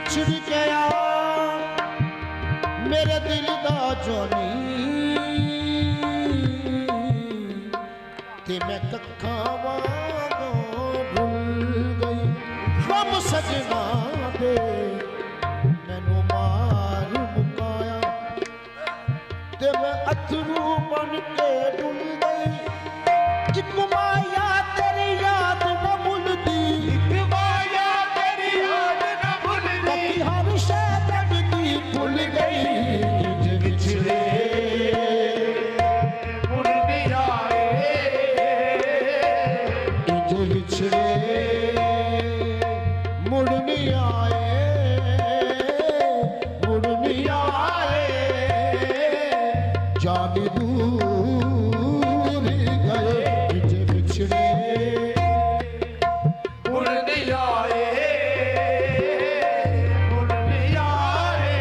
विछड़ गया मेरे दिल दा जोनी ते मैं कक्खा वांगों भुल गई गम सजना दे मैनू मार मुकाया ते मैं अथरू बन के डुल गई एक माया तेरी याद न भुलदी एक माया तेरी याद न भुलदी हर शय तड़दी भुल गई इंज विछड़े मुड़ नहीं आए इंज विछड़े मुड़ नहीं आए मुड़ नहीं आए जान दूर गए इंज विछड़े मुड़ नहीं आए मुड़ नहीं आए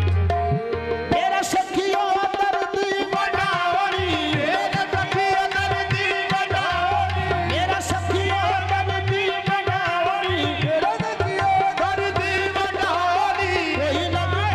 मेरा सखियों दर्द बनावनी मेरा सखियों दर्द बनावनी मेरा सखियों दर्द बनावनी मेरा सखियों दर्द बनावनी कोई लगे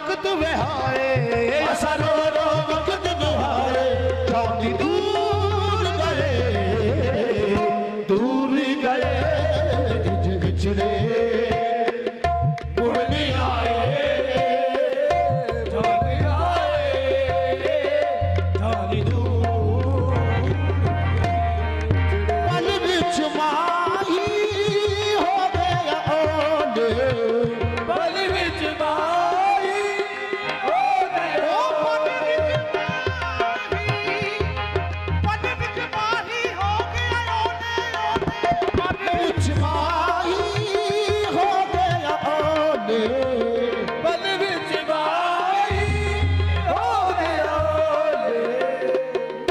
वक्त विहाए असा रो रो वक्त विहाए जानी दूर गए बिछड़े मुड़ नहीं आए जानी दूर पल बिच माही हो गया ओले पल बिच माही हो गया पल बिच माही हो गया ओले पल बिच माही हो गया ओले पल बिच माही हो गया ओले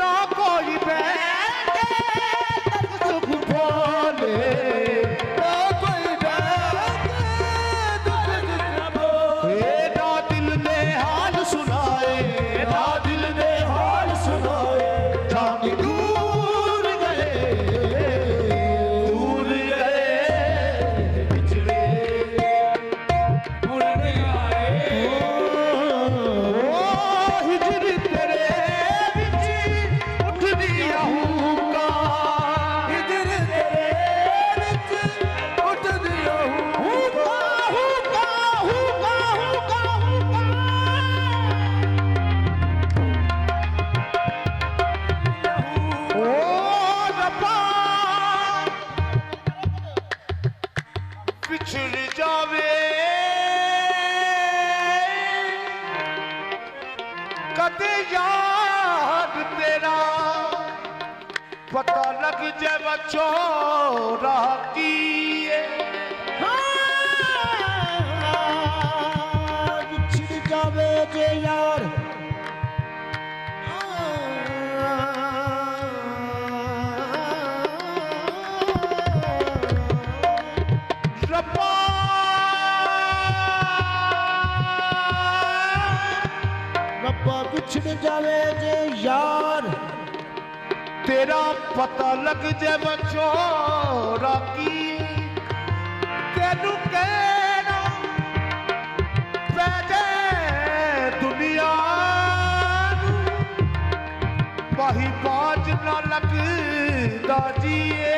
ना कोई बैठे दुख बोले ना कोई बैठे दुख बोले ना दिल ने हाल सुनाए ना दिल ने हाल सुनाए जानी दूर गए बिछड़े मुड़ नहीं आए हिजर तेरे बिच उठ दिया हुक्का हिजर तेरे बिच उठ दिया हुक्का हुक्का हुक्का हुक्का ओ रब्बा बिछड़ जावे कदे याद तेरा पता लग जाए बच्चों राह की बिछड़ जावे जे यार रब्बा रब्बा बिछड़ जावे जे यार तेरा पता लग जाए बच्चों राकी तेनू कहना पै जाए दुनिया नू, बाही बाज ना लगदा जीए